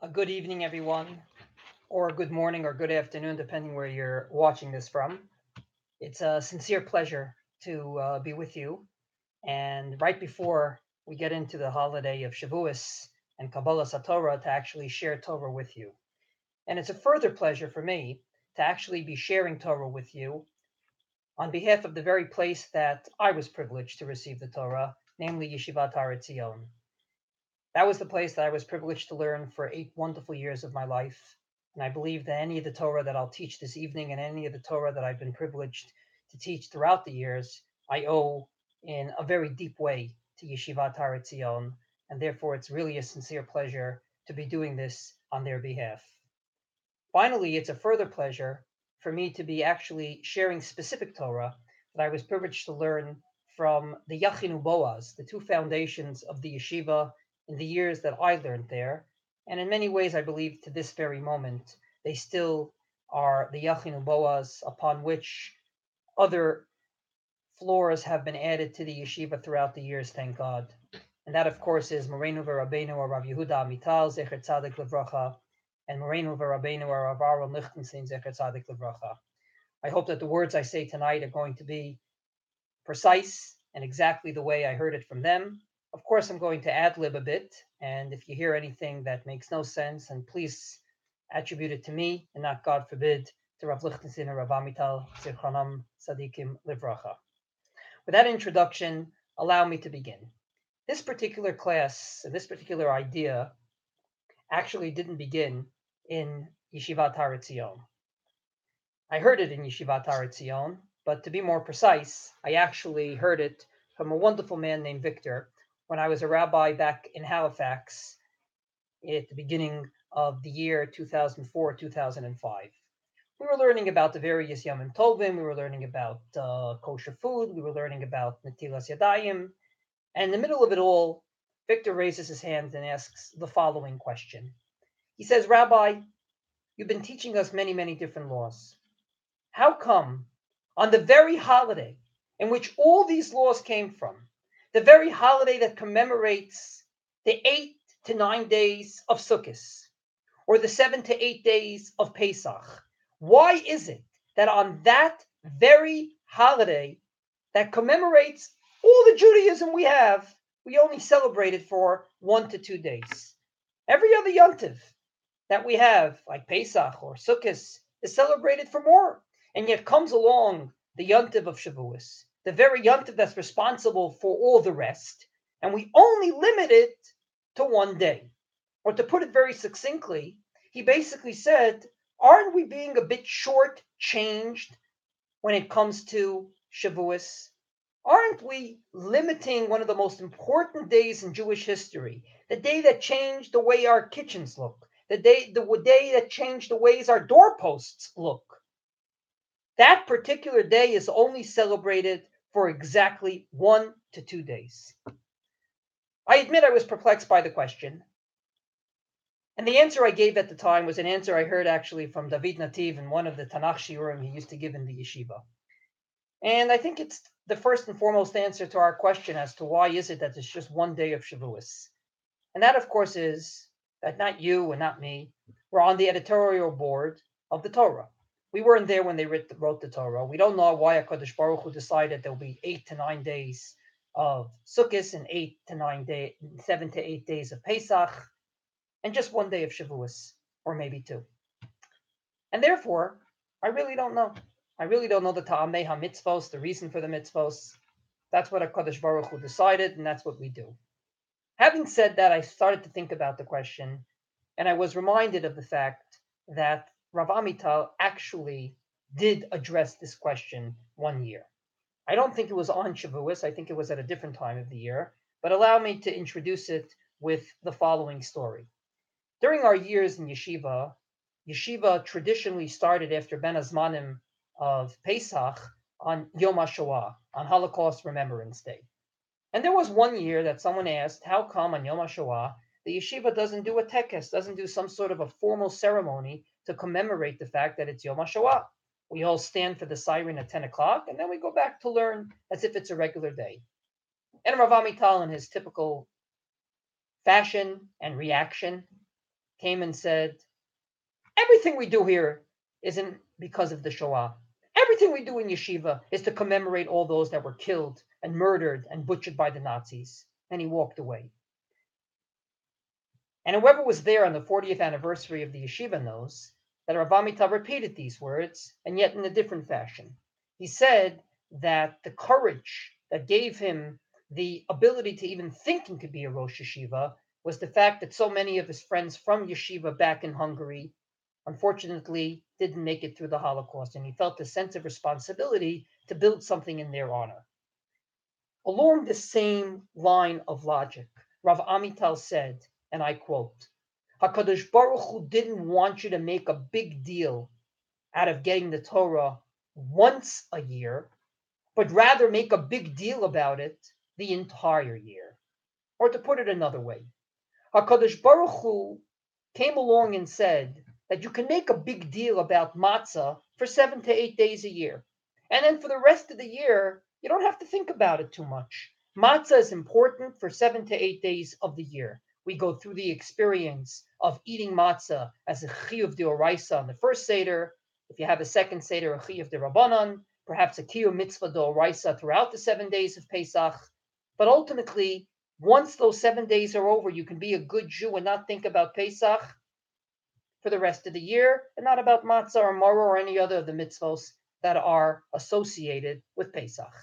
A good evening, everyone, or good morning or good afternoon, depending where you're watching this from. It's a sincere pleasure to be with you. And right before we get into the holiday of Shavuos and Kabbalah Satorah, to actually share Torah with you. And it's a further pleasure for me to actually be sharing Torah with you on behalf of the very place that I was privileged to receive the Torah, namely Yeshivat Har Etzion. That was the place that I was privileged to learn for 8 wonderful years of my life. And I believe that any of the Torah that I'll teach this evening and any of the Torah that I've been privileged to teach throughout the years, I owe in a very deep way to Yeshivat Har Etzion. And therefore, it's really a sincere pleasure to be doing this on their behalf. Finally, it's a further pleasure for me to be actually sharing specific Torah that I was privileged to learn from the Yachinu Boaz, the two foundations of the yeshiva in the years that I learned there. And in many ways, I believe to this very moment, they still are the Yachinu Boaz upon which other floors have been added to the yeshiva throughout the years, thank God. And that, of course, is Morenu V'Rabbeinu or Rav Yehuda Amital, Zecher Tzadik Levracha, and Morenu V'Rabbeinu or Rav Aaron Lichtenstein, Zecher Tzadik Levracha. I hope that the words I say tonight are going to be precise and exactly the way I heard it from them. Of course, I'm going to ad-lib a bit, and if you hear anything that makes no sense, and please attribute it to me, and not, God forbid, to Rav Lichtenstein or Rav Amital, Zichronam Sadikim Livracha. With that introduction, allow me to begin. This particular class, this particular idea, actually didn't begin in Yeshivat Har Etzion. I heard it in Yeshivat Har Etzion, but to be more precise, I actually heard it from a wonderful man named Victor when I was a rabbi back in Halifax at the beginning of the year 2004, 2005. We were learning about the various Yamim Tovim, we were learning about kosher food, we were learning about Netilas Yadayim, and in the middle of it all, Victor raises his hand and asks the following question. He says, Rabbi, you've been teaching us many, many different laws. How come on the very holiday in which all these laws came from, the very holiday that commemorates the 8 to 9 days of Sukkot, or the 7 to 8 days of Pesach, why is it that on that very holiday that commemorates all the Judaism we have, we only celebrate it for 1 to 2 days? Every other yontiv that we have, like Pesach or Sukkot, is celebrated for more. And yet comes along the yontiv of Shavuos, the very yontiv that's responsible for all the rest, and we only limit it to 1 day. Or to put it very succinctly, he basically said, aren't we being a bit short-changed when it comes to Shavuos? Aren't we limiting one of the most important days in Jewish history, the day that changed the way our kitchens look, the day that changed the ways our doorposts look? That particular day is only celebrated for exactly 1 to 2 days. I admit I was perplexed by the question. And the answer I gave at the time was an answer I heard actually from David Nativ in one of the Tanakh Shiurim he used to give in the yeshiva. And I think it's the first and foremost answer to our question as to why is it that it's just 1 day of Shavuos. And that, of course, is that not you and not me were on the editorial board of the Torah. We weren't there when they wrote the Torah. We don't know why HaKadosh Baruch Hu decided there'll be 8 to 9 days of Sukkot and 7 to 8 days of Pesach, and just 1 day of Shavuos, or maybe 2. And therefore, I really don't know. I really don't know the Ta'amei HaMitzvos, the reason for the mitzvos. That's what HaKadosh Baruch Hu decided, and that's what we do. Having said that, I started to think about the question, and I was reminded of the fact that Rav Amital actually did address this question 1 year. I don't think it was on Shavuos. I think it was at a different time of the year. But allow me to introduce it with the following story. During our years in yeshiva, yeshiva traditionally started after Ben Azmanim of Pesach on Yom HaShoah, on Holocaust Remembrance Day. And there was 1 year that someone asked, how come on Yom HaShoah the yeshiva doesn't do a tekes, doesn't do some sort of a formal ceremony to commemorate the fact that it's Yom HaShoah? We all stand for the siren at 10 o'clock, and then we go back to learn as if it's a regular day. And Rav Amital, in his typical fashion and reaction, came and said, everything we do here isn't because of the Shoah. Everything we do in yeshiva is to commemorate all those that were killed and murdered and butchered by the Nazis. And he walked away. And whoever was there on the 40th anniversary of the yeshiva knows that Rav Amital repeated these words, and yet in a different fashion. He said that the courage that gave him the ability to even think he could be a Rosh Yeshiva was the fact that so many of his friends from yeshiva back in Hungary unfortunately didn't make it through the Holocaust, and he felt a sense of responsibility to build something in their honor. Along the same line of logic, Rav Amital said, and I quote, HaKadosh Baruch Hu didn't want you to make a big deal out of getting the Torah once a year, but rather make a big deal about it the entire year. Or to put it another way, HaKadosh Baruch Hu came along and said that you can make a big deal about matzah for 7 to 8 days a year. And then for the rest of the year, you don't have to think about it too much. Matzah is important for 7 to 8 days of the year. We go through the experience of eating matzah as a chiyuv d'oraisa on the first Seder. If you have a second Seder, a chiyuv d'Rabbanan, perhaps a kiyuv mitzvah d'oraisa throughout the 7 days of Pesach. But ultimately, once those 7 days are over, you can be a good Jew and not think about Pesach for the rest of the year, and not about matzah or maror or any other of the mitzvos that are associated with Pesach.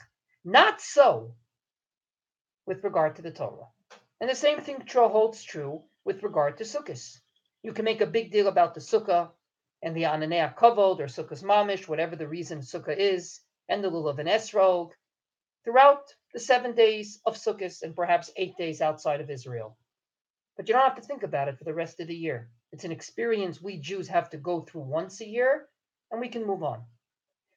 Not so with regard to the Torah. And the same thing holds true with regard to Sukkot. You can make a big deal about the Sukkah and the Ananei Kavod or Sukkah's Mamish, whatever the reason Sukkah is, and the Lulav and Esrog, throughout the 7 days of Sukkot and perhaps 8 days outside of Israel. But you don't have to think about it for the rest of the year. It's an experience we Jews have to go through once a year, and we can move on.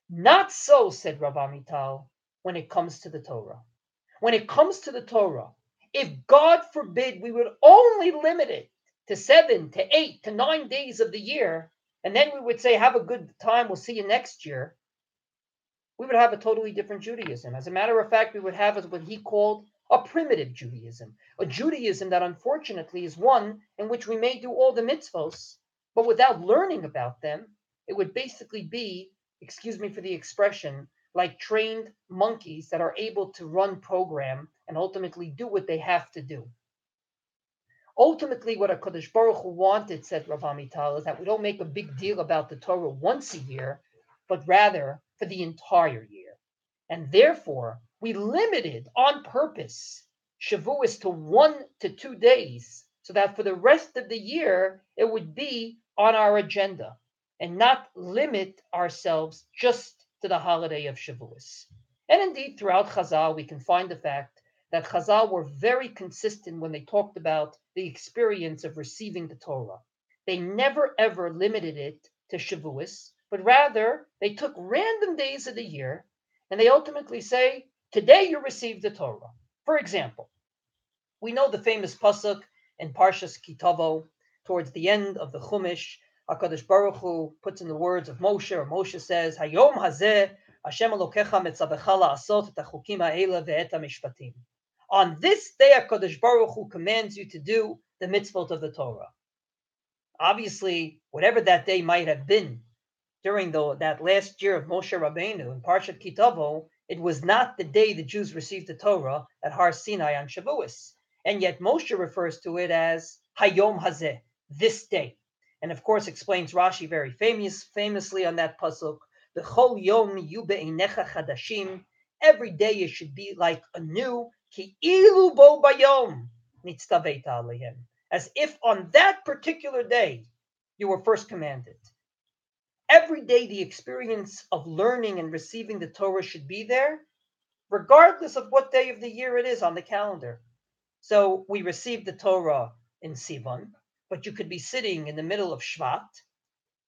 Not so, said Rav Amital, when it comes to the Torah. When it comes to the Torah, if God forbid we would only limit it to 7 to 8 to 9 days of the year, and then we would say, have a good time, we'll see you next year, we would have a totally different Judaism. As a matter of fact, we would have what he called a primitive Judaism, a Judaism that unfortunately is one in which we may do all the mitzvos, but without learning about them, it would basically be, excuse me for the expression, like trained monkeys that are able to run program and ultimately do what they have to do. Ultimately, what HaKadosh Baruch Hu wanted, said Rav Amital, is that we don't make a big deal about the Torah once a year, but rather for the entire year. And therefore, we limited on purpose Shavuot to 1 to 2 days, so that for the rest of the year, it would be on our agenda and not limit ourselves just to the holiday of Shavuot. And indeed, throughout Chazal, we can find the fact that Chazal were very consistent when they talked about the experience of receiving the Torah. They never ever limited it to Shavuot, but rather they took random days of the year and they ultimately say, today you received the Torah. For example, we know the famous pasuk in Parshas Kitavo, towards the end of the Chumash, HaKadosh Baruch Hu puts in the words of Moshe, or Moshe says, Hayom hazeh Hashem Elokecha metzavecha la'asot et hachukim ha'ela ve'et ha'mishpatim. On this day, HaKadosh Baruch Hu commands you to do the mitzvot of the Torah. Obviously, whatever that day might have been, during that last year of Moshe Rabbeinu in Parshat Kitavo, it was not the day the Jews received the Torah at Har Sinai on Shavuos. And yet Moshe refers to it as Hayom Hazeh, this day. And of course explains Rashi very famously on that pasuk, B'chol yom yu be'einecha chadashim, every day it should be like a new, ki ilu bo bayom, nitztaveita alehem, as if on that particular day you were first commanded. Every day the experience of learning and receiving the Torah should be there, regardless of what day of the year it is on the calendar. So we received the Torah in Sivan, but you could be sitting in the middle of Shvat,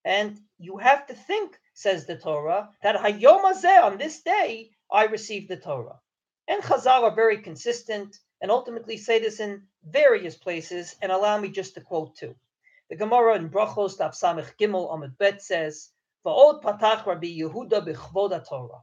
and you have to think, says the Torah, that Hayom Hazeh, on this day, I received the Torah. And Chazal are very consistent and ultimately say this in various places, and allow me just to quote two. The Gemara in Brachos, Daf Samech Gimel Amud Bet says, Va'od patach Rabbi Yehuda b'chvod Torah.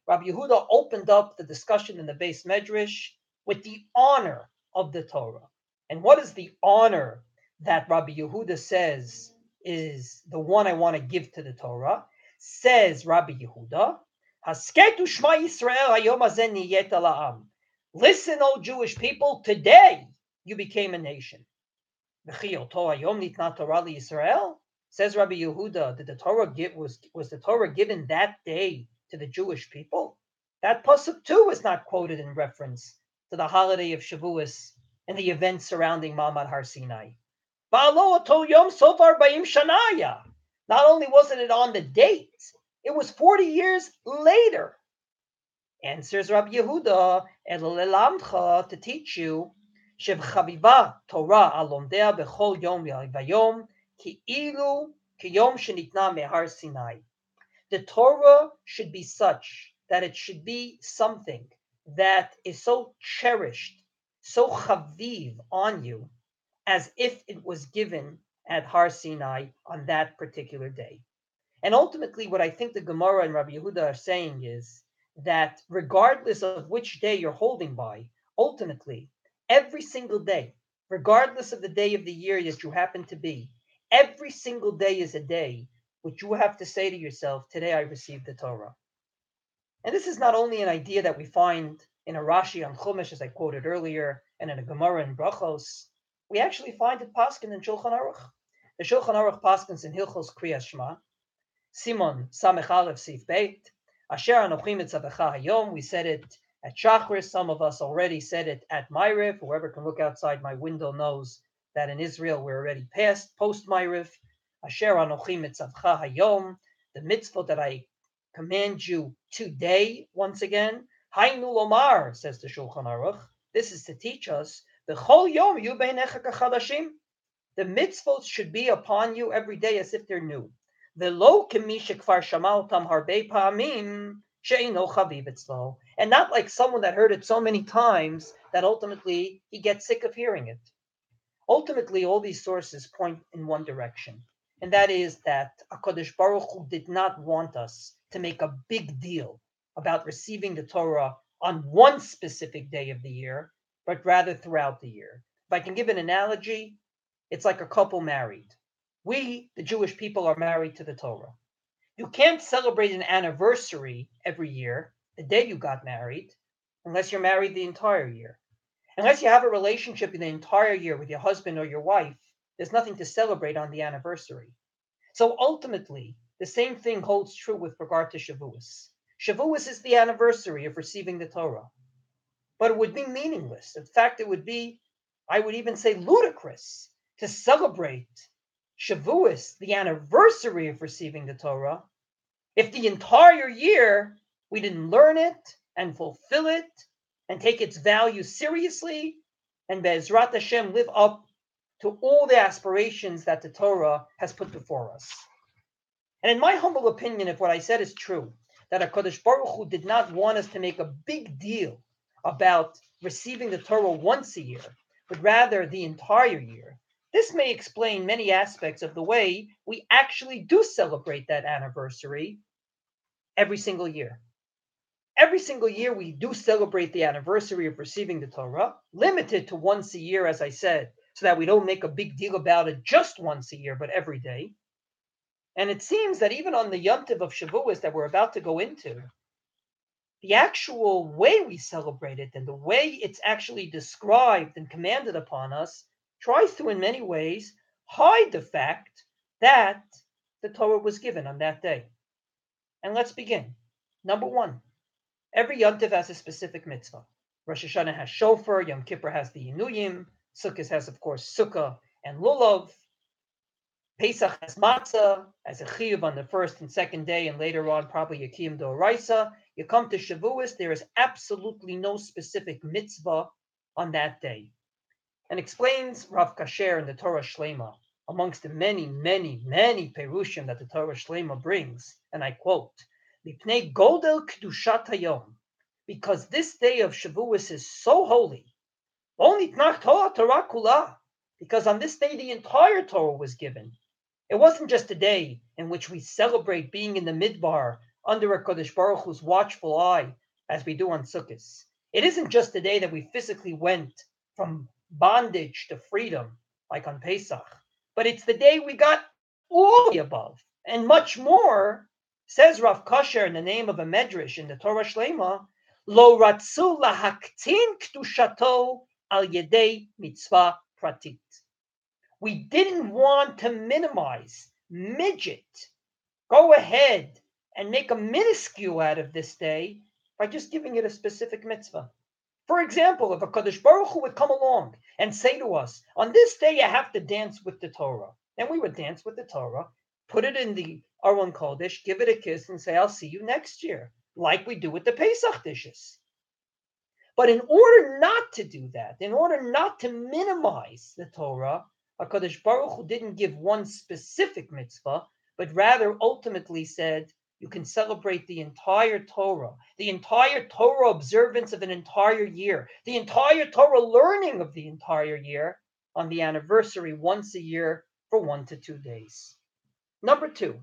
Rabbi Yehuda opened up the discussion in the Beis Medrash with the honor of the Torah. And what is the honor that Rabbi Yehuda says is the one I want to give to the Torah, says Rabbi Yehuda, Hasketu Shma Yisrael Hayom Hazeh Niyeta La'am. Listen, O Jewish people, today you became a nation. V'chi oto hayom nitna Torah liYisrael. Says Rabbi Yehuda, did the Torah was the Torah given that day to the Jewish people? That pasuk too is not quoted in reference to the holiday of Shavuot and the events surrounding Ma'amad Har Sinai. Not only wasn't it on the date, it was 40 years later. Answers Rabbi Yehuda, to teach you, Torah alomdea bechol yom vayom ki'ilu kiyom shenitna mehar Sinai. The Torah should be such that it should be something that is so cherished, so chaviv on you, as if it was given at Har Sinai on that particular day. And ultimately, what I think the Gemara and Rabbi Yehuda are saying is that regardless of which day you're holding by, ultimately, every single day, regardless of the day of the year that you happen to be, every single day is a day which you have to say to yourself, today I received the Torah. And this is not only an idea that we find in a Rashi on Chumash, as I quoted earlier, and in a Gemara in Brachos. We actually find it paskin in Shulchan Aruch. The Shulchan Aruch paskins in Hilchos Kriyas Shema, Simon Samech Aleph Sif Beit, Asher Anochi Mitzavecha Hayom. We said it at Shachris. Some of us already said it at Ma'ariv. Whoever can look outside my window knows that in Israel we're already past post Ma'ariv. Asher Anochi Mitzavecha Hayom. The mitzvot that I command you today, once again, Hainu Lomar, says the Shulchan Aruch. This is to teach us the Chol Yom Yu Beinecha Kachadashim. The mitzvot should be upon you every day as if they're new. V'lo kemi shekvar shama otam harbe pa'amim she'eino chaviv etzlo. And not like someone that heard it so many times that ultimately he gets sick of hearing it. Ultimately, all these sources point in one direction, and that is that HaKadosh Baruch Hu did not want us to make a big deal about receiving the Torah on one specific day of the year, but rather throughout the year. If I can give an analogy, it's like a couple married. We, the Jewish people, are married to the Torah. You can't celebrate an anniversary every year, the day you got married, unless you're married the entire year. Unless you have a relationship in the entire year with your husband or your wife, there's nothing to celebrate on the anniversary. So ultimately, the same thing holds true with regard to Shavuot. Shavuot is the anniversary of receiving the Torah. But it would be meaningless. In fact, it would be, I would even say, ludicrous to celebrate Shavuot, the anniversary of receiving the Torah, if the entire year we didn't learn it and fulfill it and take its value seriously, and Be'ezrat Hashem live up to all the aspirations that the Torah has put before us. And in my humble opinion, if what I said is true, that HaKadosh Baruch Hu did not want us to make a big deal about receiving the Torah once a year, but rather the entire year, this may explain many aspects of the way we actually do celebrate that anniversary every single year. Every single year we do celebrate the anniversary of receiving the Torah, limited to once a year, as I said, so that we don't make a big deal about it just once a year, but every day. And it seems that even on the Yom Tov of Shavuot that we're about to go into, the actual way we celebrate it and the way it's actually described and commanded upon us tries to, in many ways, hide the fact that the Torah was given on that day. And let's begin. Number one, every Yom Tov has a specific mitzvah. Rosh Hashanah has shofar, Yom Kippur has the Inuyim, Sukkot has, of course, Sukkah and Lulav. Pesach has matzah as a chiyuv on the first and second day, and later on probably a kiyum d'oraisa. You come to Shavuos, there is absolutely no specific mitzvah on that day. And explains Rav Kasher in the Torah Shlema, amongst the many, many, many perushim that the Torah Shlema brings, and I quote, Mipnei godel kedushat hayom, because this day of Shavuos is so holy, only Torah kula, because on this day the entire Torah was given. It wasn't just a day in which we celebrate being in the midbar under a Kodesh Baruch Hu's watchful eye, as we do on Sukkot. It isn't just a day that we physically went from bondage to freedom, like on Pesach, but it's the day we got all of the above and much more. Says Rav Kosher in the name of a medrash in the Torah Shlema, Lo ratzu lahaktin k'dushato al yedei mitzvah pratit. We didn't want to minimize, midget, go ahead and make a minuscule out of this day by just giving it a specific mitzvah. For example, if a Kadosh Baruch Hu would come along and say to us, on this day you have to dance with the Torah, and we would dance with the Torah, put it in the Aron Kodesh, give it a kiss, and say, I'll see you next year, like we do with the Pesach dishes. But in order not to do that, in order not to minimize the Torah, HaKadosh Baruch Hu didn't give one specific mitzvah, but rather ultimately said, you can celebrate the entire Torah observance of an entire year, the entire Torah learning of the entire year on the anniversary once a year for 1 to 2 days. Number 2,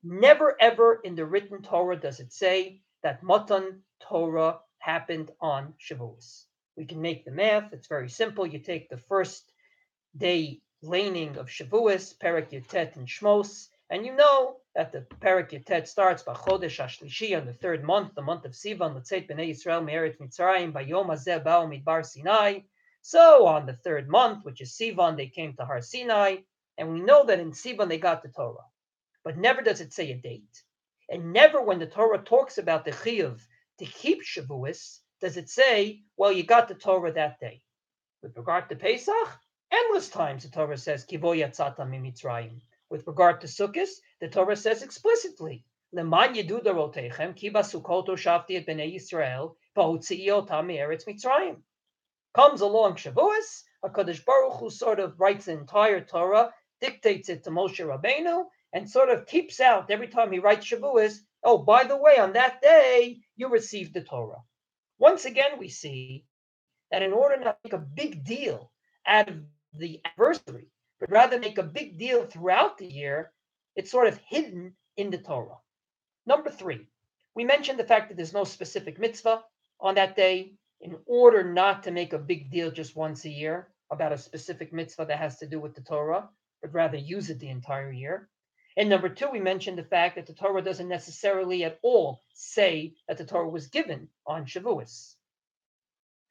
never ever in the written Torah does it say that Matan Torah happened on Shavuos. We can make the math. It's very simple. You take the first day laning of Shavuos, Perek Yotet and Shmos, and you know that the Perek Yotet starts by Chodesh HaShlishi on the 3rd month, the month of Sivan, L'tzeit B'nei Yisrael Me'eretz Mitzrayim, Bayom Hazeh Ba'u Midbar Sinai. So on the 3rd month, which is Sivan, they came to Har Sinai, and we know that in Sivan they got the Torah. But never does it say a date. And never when the Torah talks about the chiyuv to keep Shavuos, does it say, well, you got the Torah that day. With regard to Pesach, endless times the Torah says, Kivo yatzata mimitzrayim. With regard to Sukkot, the Torah says explicitly, Leman yedu darotechem, ki basukot shavti et bnei Yisrael, v'hotzi'i otam me'eretz Mitzrayim. Comes along Shavuos, HaKadosh Baruch Hu sort of writes the entire Torah, dictates it to Moshe Rabbeinu, and sort of keeps out every time he writes Shavuos, oh, by the way, on that day, you received the Torah. Once again, we see that in order not to make a big deal out of the anniversary, but rather make a big deal throughout the year, it's sort of hidden in the Torah. Number 3, we mentioned the fact that there's no specific mitzvah on that day in order not to make a big deal just once a year about a specific mitzvah that has to do with the Torah, but rather use it the entire year. And number 2, we mentioned the fact that the Torah doesn't necessarily at all say that the Torah was given on Shavuos.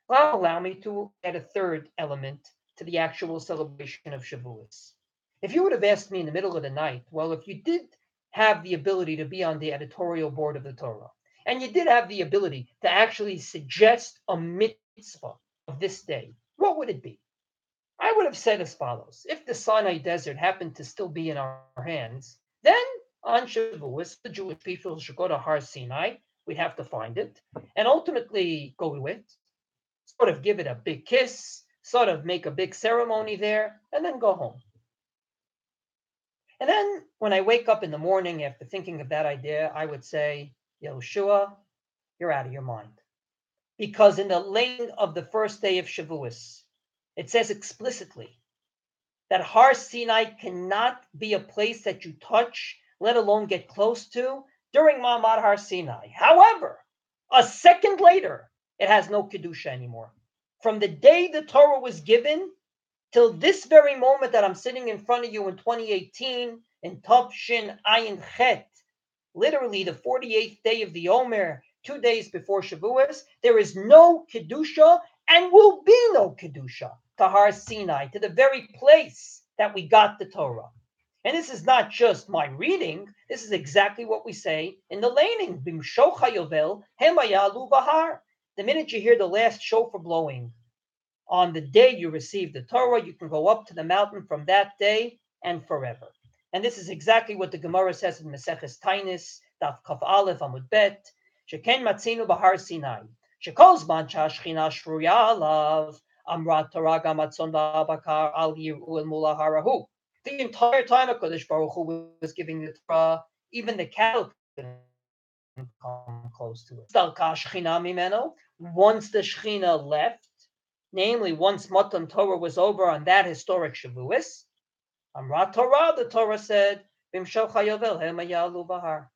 Well, allow me to add a third element to the actual celebration of Shavuos. If you would have asked me in the middle of the night, well, if you did have the ability to be on the editorial board of the Torah, and you did have the ability to actually suggest a mitzvah of this day, what would it be? I would have said as follows. If the Sinai desert happened to still be in our hands, then on Shavuos, the Jewish people should go to Har Sinai. We'd have to find it and ultimately go to it, sort of give it a big kiss, sort of make a big ceremony there, and then go home. And then when I wake up in the morning after thinking of that idea, I would say, Yehoshua, you're out of your mind. Because in the laying of the first day of Shavuos, it says explicitly that Har Sinai cannot be a place that you touch, let alone get close to, during Ma'amad Har Sinai. However, a second later, it has no Kedusha anymore. From the day the Torah was given till this very moment that I'm sitting in front of you in 2018, in Tov Shin Ayin Chet, literally the 48th day of the Omer, 2 days before Shavuos, there is no Kedusha and will be no Kedusha to Har Sinai, to the very place that we got the Torah. And this is not just my reading, this is exactly what we say in the laning. Bimshocha Yovel, Hemayalu Bahar. The minute you hear the last shofar blowing, on the day you receive the Torah, you can go up to the mountain from that day and forever. And this is exactly what the Gemara says in Maseches Tainis, Daf Kaf Aleph Amud Bet, Sheken Matzinu Bahar Sinai, Shekol Zman Shashchina Shruya Alav, Amrat Torah Gamatzon Ba'abakar Al Yiru El Mula Harahu. The entire time HaKadosh Baruch Hu was giving the Torah, even the cattle couldn't come close to it. Once the Shechina left, namely once Matan Torah was over on that historic Shavuos, Amrat Torah, the Torah said, Bimshocha Yovel Hemayalu Bahar.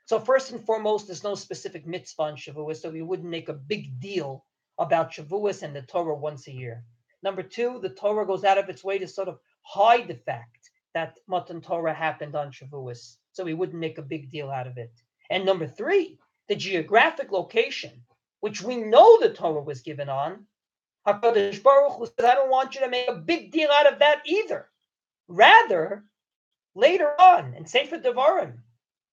So first and foremost, there's no specific mitzvah on Shavuos, so we wouldn't make a big deal about Shavuos and the Torah once a year. Number two, the Torah goes out of its way to sort of hide the fact that Matan Torah happened on Shavuos, so we wouldn't make a big deal out of it. And number three, the geographic location, which we know the Torah was given on, HaKadosh Baruch Hu says, I don't want you to make a big deal out of that either. Rather, later on in Sefer Devarim,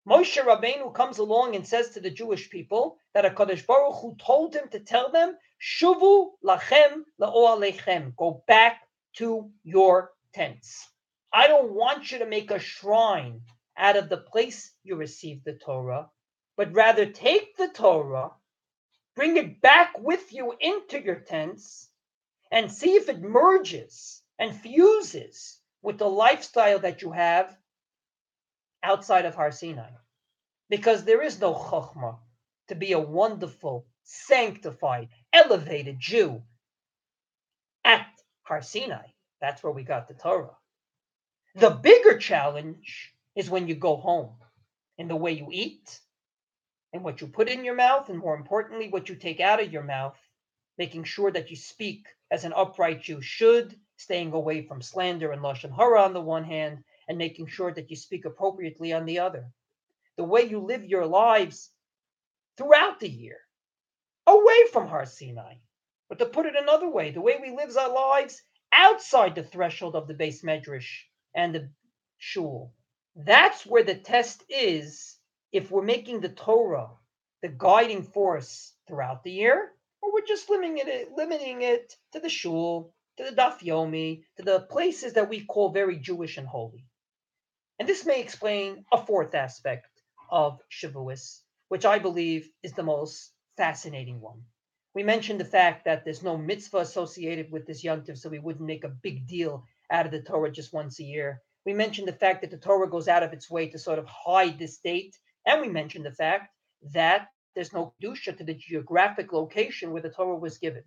Moshe Rabbeinu comes along and says to the Jewish people that HaKadosh Baruch Hu told him to tell them, Shuvu lachem la'oalechem, go back to your tents. I don't want you to make a shrine out of the place you received the Torah, but rather take the Torah, bring it back with you into your tents, and see if it merges and fuses with the lifestyle that you have outside of Har Sinai. Because there is no chokhmah to be a wonderful, sanctified, elevated Jew at Har Sinai. That's where we got the Torah. The bigger challenge is when you go home, in the way you eat, and what you put in your mouth, and more importantly, what you take out of your mouth, making sure that you speak as an upright Jew should, staying away from slander and lashon hara on the one hand, and making sure that you speak appropriately on the other. The way you live your lives throughout the year, away from Har Sinai. But to put it another way, the way we live our lives outside the threshold of the Beis Medrash and the shul. That's where the test is, if we're making the Torah the guiding force throughout the year, or we're just limiting it to the shul, to the daf yomi, to the places that we call very Jewish and holy. And this may explain a fourth aspect of Shavuos, which I believe is the most fascinating one. We mentioned the fact that there's no mitzvah associated with this yontif, so we wouldn't make a big deal out of the Torah just once a year. We mentioned the fact that the Torah goes out of its way to sort of hide this date, and we mentioned the fact that there's no kedusha to the geographic location where the Torah was given.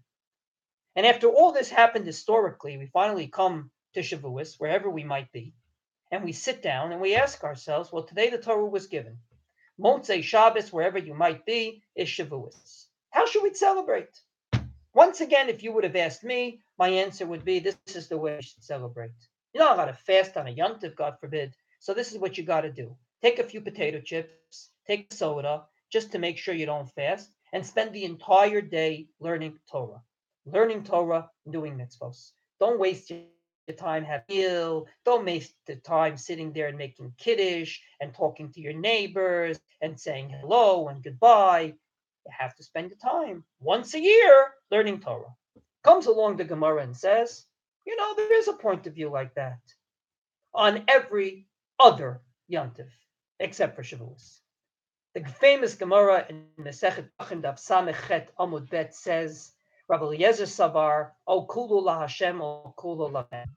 And after all this happened historically, we finally come to Shavuos, wherever we might be, and we sit down and we ask ourselves, well, today the Torah was given. Motzei Shabbos, wherever you might be, is Shavuos. How should we celebrate? Once again, if you would have asked me, my answer would be, this is the way you should celebrate. You're not allowed to fast on a yontif, God forbid. So this is what you got to do. Take a few potato chips, take soda, just to make sure you don't fast, and spend the entire day learning Torah. Learning Torah and doing mitzvos. Don't waste your time having meal. Don't waste the time sitting there and making kiddush and talking to your neighbors and saying hello and goodbye. You have to spend the time once a year learning Torah. Comes along the Gemara and says, there is a point of view like that on every other yontif except for Shavuos. The famous Gemara in Masechet Pachim Daf Samech Chet Amud Bet says, Rabbi Eliezer Savar, O Kulu La Hashem, O Kulu La Hashem.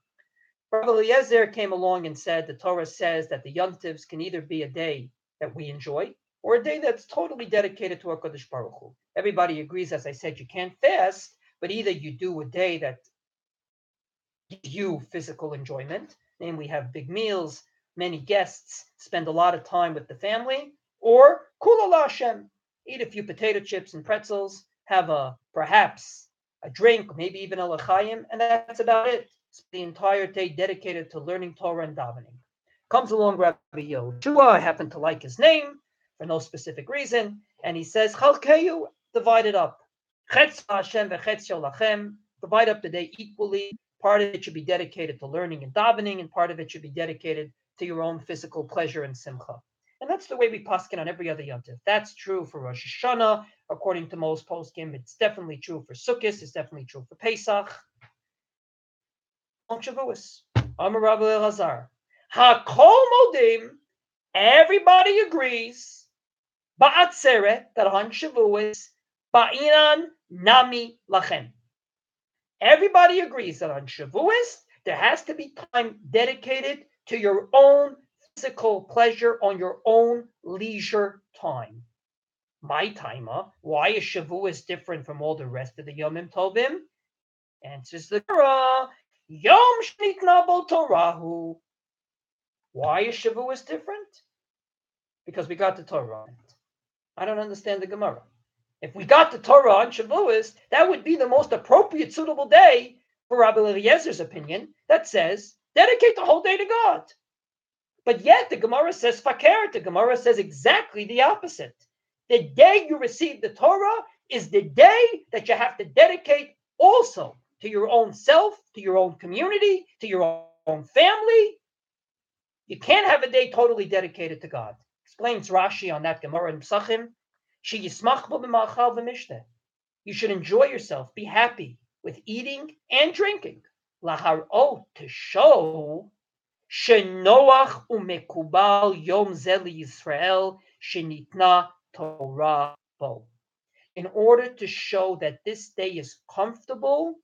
Rabbi Eliezer came along and said the Torah says that the yontifs can either be a day that we enjoy or a day that's totally dedicated to HaKadosh Baruch Hu. Everybody agrees, as I said, you can't fast, but either you do a day that gives you physical enjoyment, namely have big meals, many guests, spend a lot of time with the family, or Kula La Hashem, eat a few potato chips and pretzels, have perhaps a drink, maybe even a l'chaim, and that's about it. It's the entire day dedicated to learning Torah and davening. Comes along Rabbi Yehoshua, I happen to like his name for no specific reason, and he says, Chalkeyu, divide it up. Chetz Hashem v'chetz lachem, divide up the day equally. Part of it should be dedicated to learning and davening, and part of it should be dedicated to your own physical pleasure and simcha. And that's the way we paskin on every other yontif. That's true for Rosh Hashanah, according to most poskim. It's definitely true for Sukkot. It's definitely true for Pesach. On Shavuos, Amar Rabbi Elazar, Hakol Modim. Everybody agrees. Ba'atzeret, that on Shavuos, Ba'inan Nami Lachem. Everybody agrees that on Shavuos, there has to be time dedicated to your own physical pleasure on your own leisure time. My timer, why is Shavuos different from all the rest of the Yomim Tovim? Answers the Torah, Yom Shnitna Bo Torahu. Why is Shavuos different? Because we got the Torah on it. I don't understand the Gemara. If we got the Torah on Shavuos, that would be the most appropriate, suitable day for Rabbi Eliezer's opinion that says dedicate the whole day to God. But yet the Gemara says fakir. The Gemara says exactly the opposite. The day you receive the Torah is the day that you have to dedicate also to your own self, to your own community, to your own family. You can't have a day totally dedicated to God. Explains Rashi on that Gemara in Psachim. You should enjoy yourself, be happy with eating and drinking. Laharot, to show shenoach umekubal yom ze Yisrael shenitna Torah bo. In order to show that this day is comfortable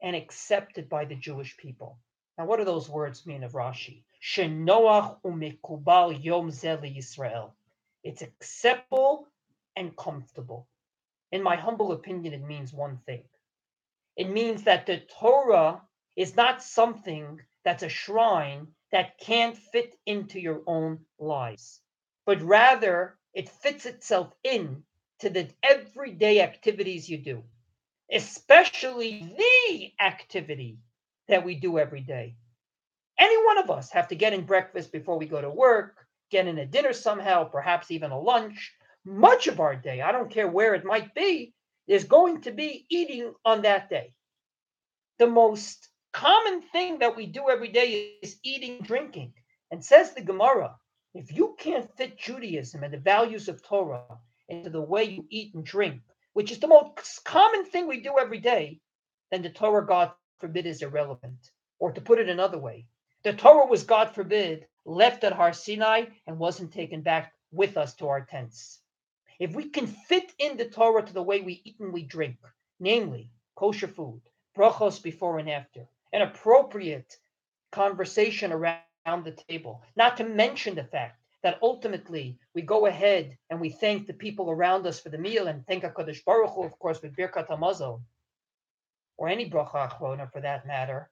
and accepted by the Jewish people. Now, what do those words mean of Rashi? Shenoach umekubal yom ze Yisrael. It's acceptable and comfortable. In my humble opinion, it means one thing. It means that the Torah is not something that's a shrine that can't fit into your own lives, but rather it fits itself in to the everyday activities you do, especially the activity that we do every day. Any one of us have to get in breakfast before we go to work, get in a dinner somehow, perhaps even a lunch. Much of our day, I don't care where it might be, is going to be eating on that day. The most common thing that we do every day is eating, drinking. And says the Gemara, if you can't fit Judaism and the values of Torah into the way you eat and drink, which is the most common thing we do every day, then the Torah, God forbid, is irrelevant. Or to put it another way, the Torah was, God forbid, left at Har Sinai and wasn't taken back with us to our tents. If we can fit in the Torah to the way we eat and we drink, namely kosher food, brachos before and after, an appropriate conversation around the table, not to mention the fact that ultimately we go ahead and we thank the people around us for the meal and thank HaKadosh Baruch Hu, of course, with Birkat HaMazon, or any bracha achrona for that matter,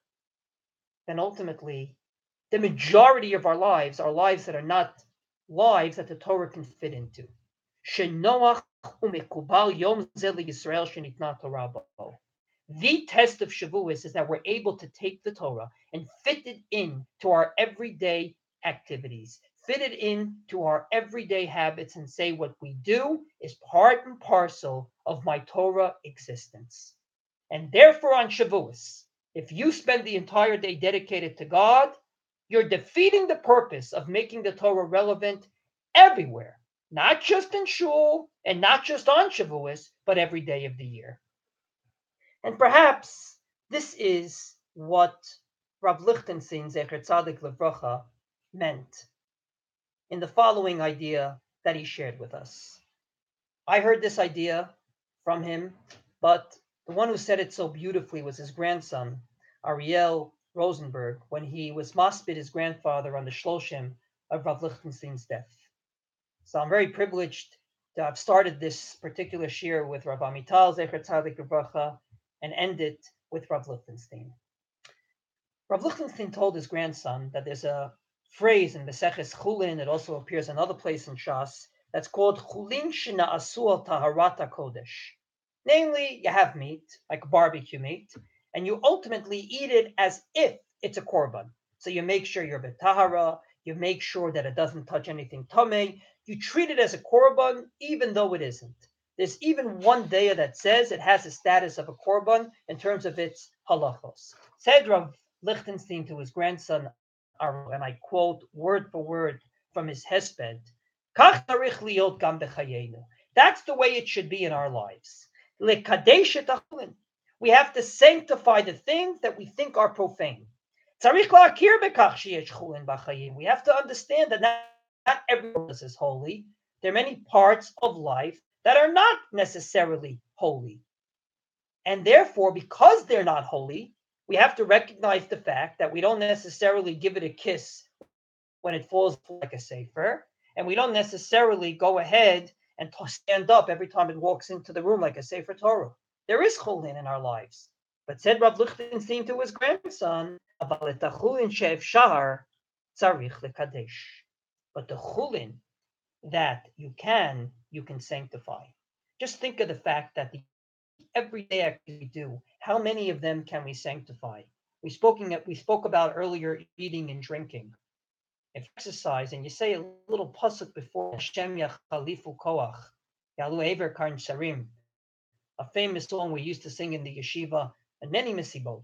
then ultimately the majority of our lives are lives that are not lives that the Torah can fit into. The test of Shavuot is that we're able to take the Torah and fit it into our everyday activities, fit it into our everyday habits, and say what we do is part and parcel of my Torah existence. And therefore on Shavuot, if you spend the entire day dedicated to God, you're defeating the purpose of making the Torah relevant everywhere. Not just in shul and not just on Shavuos, but every day of the year. And perhaps this is what Rav Lichtenstein, Zecher Tzadik Levracha, meant in the following idea that he shared with us. I heard this idea from him, but the one who said it so beautifully was his grandson, Ariel Rosenberg, when he was maspid his grandfather on the Shloshim of Rav Lichtenstein's death. So I'm very privileged to have started this particular shiur with Rav Amital, Zecher Tzadik Levracha, and end it with Rav Lichtenstein. Rav Lichtenstein told his grandson that there's a phrase in Meseches Chulin, it also appears another place in Shas, that's called Chulin Shena'asu al Taharat HaKodesh. Namely, you have meat, like barbecue meat, and you ultimately eat it as if it's a korban. So you make sure you're betahara, you make sure that it doesn't touch anything tamei, you treat it as a korban even though it isn't. There's even one day that says it has the status of a korban in terms of its halachos. Said Rav Lichtenstein to his grandson, and I quote word for word from his Hesder, that's the way it should be in our lives. We have to sanctify the things that we think are profane. We have to understand that not everyone is holy. There are many parts of life that are not necessarily holy. And therefore, because they're not holy, we have to recognize the fact that we don't necessarily give it a kiss when it falls like a sefer, and we don't necessarily go ahead and stand up every time it walks into the room like a sefer Torah. There is chulin in our lives. But said Rav Lichtenstein to his grandson, but the chulin that you can sanctify. Just think of the fact that the everyday activities we do, how many of them can we sanctify? We spoke about earlier eating and drinking. If you exercise and you say a little pasuk before Hashem Yachalifu Koach, Yalu Ever Karn Sharim, a famous song we used to sing in the yeshiva and many misibot.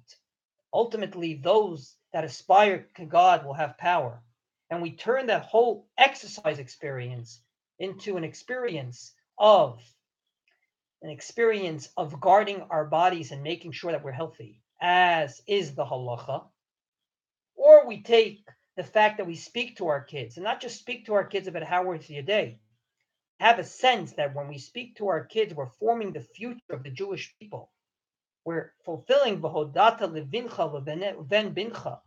Ultimately, those that aspire to God will have power. And we turn that whole exercise experience into an experience of guarding our bodies and making sure that we're healthy, as is the halacha. Or we take the fact that we speak to our kids, and not just speak to our kids about how was your day. Have a sense that when we speak to our kids, we're forming the future of the Jewish people. We're fulfilling v'hodata levincha v'ven bincha.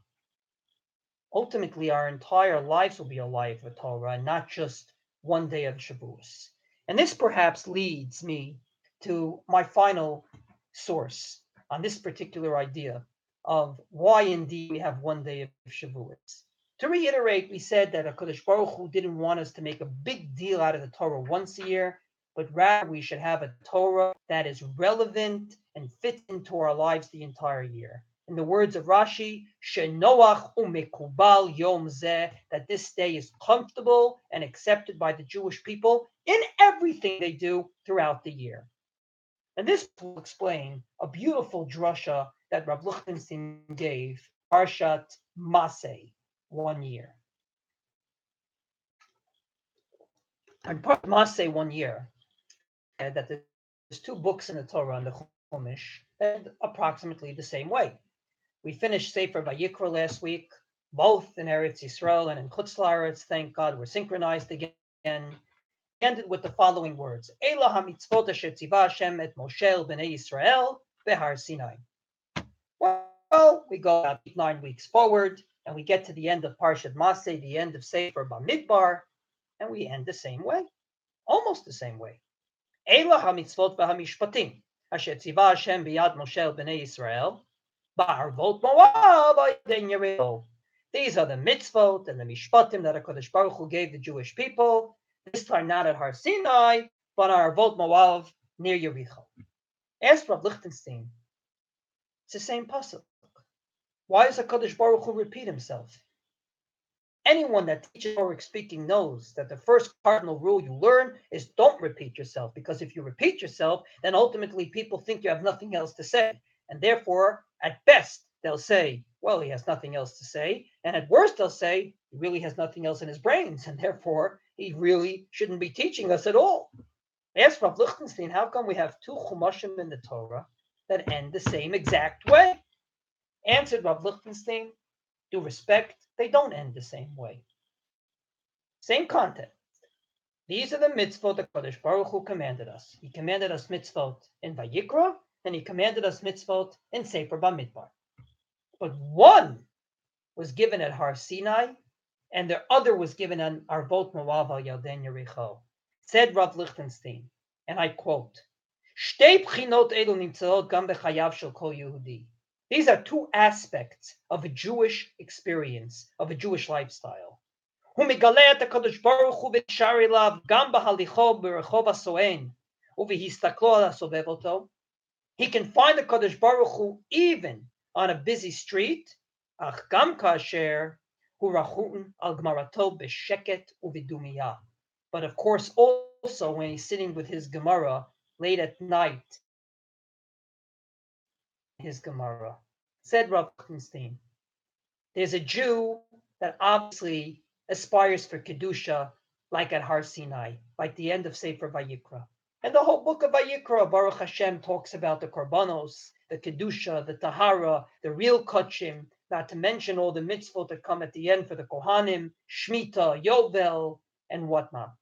Ultimately, our entire lives will be a life of Torah, and not just one day of Shavuos. And this perhaps leads me to my final source on this particular idea of why indeed we have one day of Shavuos. To reiterate, we said that HaKadosh Baruch Hu didn't want us to make a big deal out of the Torah once a year, but rather we should have a Torah that is relevant and fits into our lives the entire year. In the words of Rashi, Shenoach umekubal yom zeh, that this day is comfortable and accepted by the Jewish people in everything they do throughout the year. And this will explain a beautiful drasha that Rav Lichtenstein gave, Parshat Maseh, one year. On Parshat Maseh, one year, that there's two books in the Torah and the Chumash that approximately the same way. We finished Sefer Vayikra last week, both in Eretz Yisrael and in Chutz La'aretz. Thank God we're synchronized again. We ended with the following words: Eila hamitzvot asher tziva Hashem et Moshe b'nei Yisrael behar Sinai. Well, we go about 9 weeks forward, and we get to the end of Parshat Maseh, the end of Sefer Bamidbar, and we end the same way, almost the same way. Eila hamitzvot v'hamishpatim asher tziva Hashem b'yad Moshe b'nei Yisrael. These are the mitzvot and the mishpatim that HaKadosh Baruch Hu gave the Jewish people, this time not at Har Sinai, but on Arvot Moav near Yericho. Ask Rav Lichtenstein, it's the same pasuk. Why does HaKadosh Baruch Hu repeat himself? Anyone that teaches Torah speaking knows that the first cardinal rule you learn is don't repeat yourself, because if you repeat yourself, then ultimately people think you have nothing else to say. And therefore, at best, they'll say, well, he has nothing else to say. And at worst, they'll say, he really has nothing else in his brains. And therefore, he really shouldn't be teaching us at all. Ask Rav Lichtenstein, how come we have two chumashim in the Torah that end the same exact way? Answered Rav Lichtenstein, due respect, they don't end the same way. Same content. These are the mitzvot that Kadosh Baruch Hu commanded us. He commanded us mitzvot in Vayikra, and he commanded us mitzvot in Sefer Bamidbar. But one was given at Har Sinai, and the other was given on Arvot Moav al Yarden Yericho. Said Rav Lichtenstein, and I quote, Shtei b'chinot elu nimtzaot gam b'chayav shel kol Yehudi. These are two aspects of a Jewish experience, of a Jewish lifestyle. Hu megaleh et HaKadosh Baruch Hu v'shar elav gam b'halicho b'rechov hasoen u'v'histaklo al hasovev oto. He can find the HaKadosh Baruch Hu even on a busy street, ach gam kasher hu rachun al gemarato b'sheket u'v'dumiyah. But of course, also when he's sitting with his Gemara late at night, his Gemara. Said Rav Grunstein, there's a Jew that obviously aspires for Kedusha like at Har Sinai, like the end of Sefer Vayikra. And the whole book of Vayikra, Baruch Hashem, talks about the Korbanos, the Kedusha, the Tahara, the real Kachim, not to mention all the mitzvot that come at the end for the Kohanim, Shemitah, Yovel, and whatnot.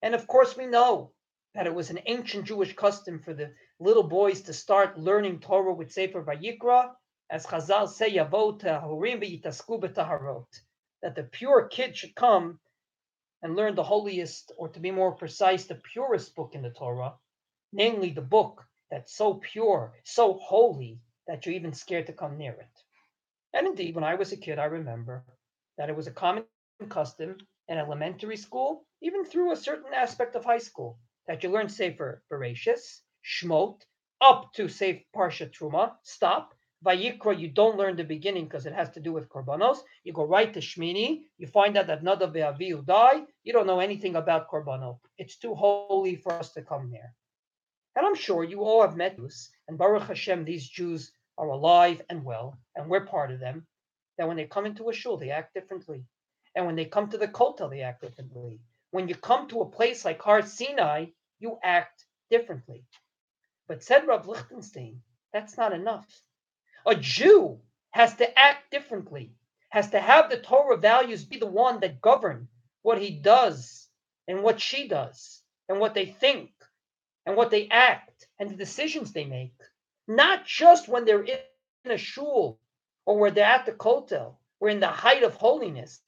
And of course we know that it was an ancient Jewish custom for the little boys to start learning Torah with Sefer Vayikra, as Chazal say, Yavot Tahurim v'yitasku b'taharot, that the pure kid should come and learn the holiest, or to be more precise, the purest book in the Torah, namely the book that's so pure, so holy, that you're even scared to come near it. And indeed, when I was a kid, I remember that it was a common custom in elementary school, even through a certain aspect of high school, that you learn Sefer Bereshis, Shmot, up to say Parsha Truma, stop. Vayikra, you don't learn the beginning because it has to do with korbanos. You go right to Shmini. You find out that Nadav ve'Avihu died. You don't know anything about korbanot. It's too holy for us to come there. And I'm sure you all have met Jews, and Baruch Hashem, these Jews are alive and well, and we're part of them. That when they come into a shul, they act differently, and when they come to the kotel, they act differently. When you come to a place like Har Sinai, you act differently. But said Rav Lichtenstein, that's not enough. A Jew has to act differently, has to have the Torah values be the one that govern what he does and what she does and what they think and what they act and the decisions they make. Not just when they're in a shul or where they're at the kotel, we're in the height of holiness,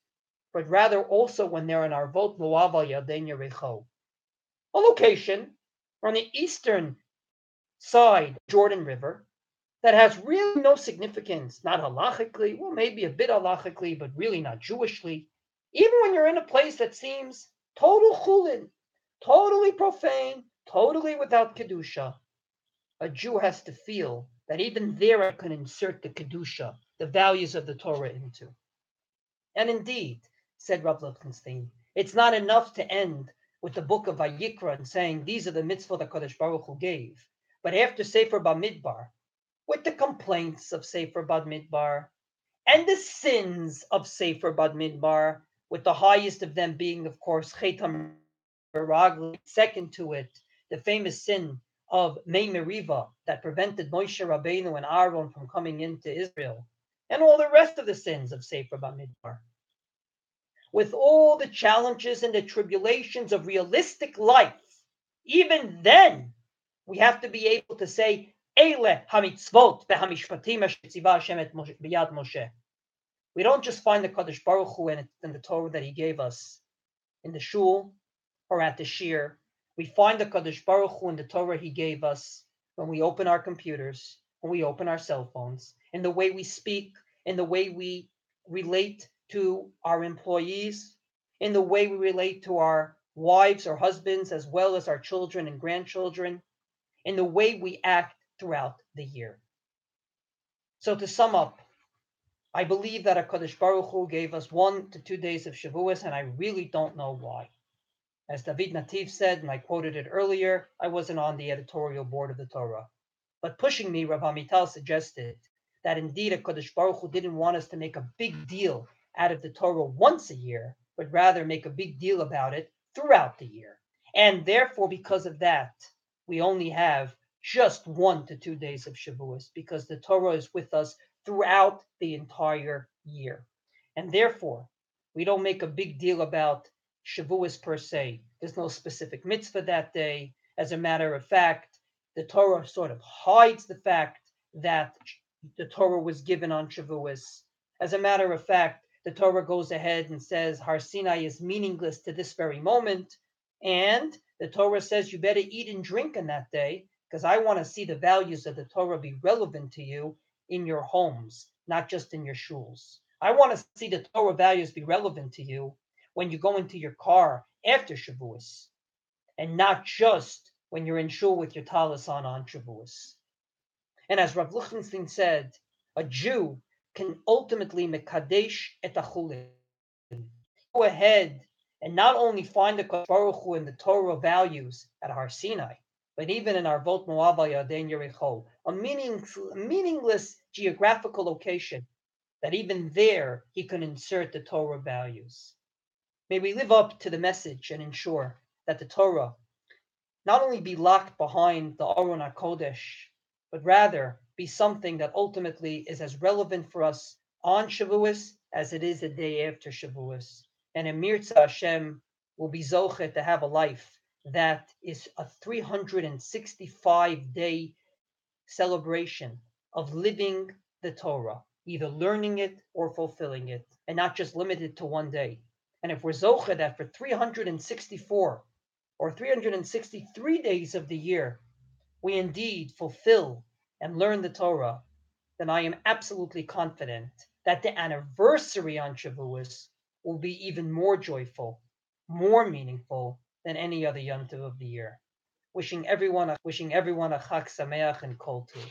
but rather also when they're in Arvot Moav al Yarden Yericho, a location on the eastern side Jordan River that has really no significance, not halachically, well, maybe a bit halachically, but really not Jewishly. Even when you're in a place that seems total chulin, totally profane, totally without kedusha, a Jew has to feel that even there I can insert the kedusha, the values of the Torah into. And indeed, said Rav Lichtenstein, it's not enough to end with the book of Vayikra and saying these are the mitzvot that Kadosh Baruch Hu gave. But after Sefer Bamidbar, with the complaints of Sefer Bamidbar and the sins of Sefer Bamidbar, with the highest of them being, of course, Chet HaMeragli, second to it, the famous sin of Mei Meriva that prevented Moshe Rabbeinu and Aaron from coming into Israel, and all the rest of the sins of Sefer Bamidbar. With all the challenges and the tribulations of realistic life, even then, we have to be able to say, Eile hamitzvot behamishpatim ashetziva Hashem et biyad Moshe. We don't just find the Kadosh Baruch Hu in the Torah that He gave us in the shul or at the shiur. We find the Kadosh Baruch Hu in the Torah He gave us when we open our computers, when we open our cell phones, in the way we speak, in the way we relate to our employees, in the way we relate to our wives or husbands, as well as our children and grandchildren, in the way we act throughout the year. So to sum up, I believe that HaKadosh Baruch Hu gave us 1 to 2 days of Shavuos, and I really don't know why. As David Nativ said, and I quoted it earlier, I wasn't on the editorial board of the Torah. But pushing me, Rav Amital suggested that indeed HaKadosh Baruch Hu didn't want us to make a big deal out of the Torah once a year, but rather make a big deal about it throughout the year. And therefore, because of that, we only have just 1 to 2 days of Shavuos, because the Torah is with us throughout the entire year. And therefore, we don't make a big deal about Shavuos per se. There's no specific mitzvah that day. As a matter of fact, the Torah sort of hides the fact that the Torah was given on Shavuos. As a matter of fact, the Torah goes ahead and says Har Sinai is meaningless to this very moment. And the Torah says you better eat and drink on that day, because I want to see the values of the Torah be relevant to you in your homes, not just in your shuls. I want to see the Torah values be relevant to you when you go into your car after Shavuos, and not just when you're in shul with your talis on Shavuos. And as Rav Lichtenstein said, a Jew can ultimately mekadesh et achulin. Go ahead and not only find the Kadosh Baruch Hu in the Torah values at Har Sinai, but even in Arvot Moav al Yarden Yericho, a meaningless geographical location, that even there he can insert the Torah values. May we live up to the message and ensure that the Torah not only be locked behind the Aron HaKodesh, but rather be something that ultimately is as relevant for us on Shavuos as it is the day after Shavuos. And Emir Hashem will be zochet to have a life that is a 365-day celebration of living the Torah, either learning it or fulfilling it, and not just limited to one day. And if we're zochet that for 364 or 363 days of the year, we indeed fulfill and learn the Torah, then I am absolutely confident that the anniversary on Shavuos will be even more joyful, more meaningful than any other Yom Tov of the year. wishing everyone a Chag Sameach and Kol Tuv.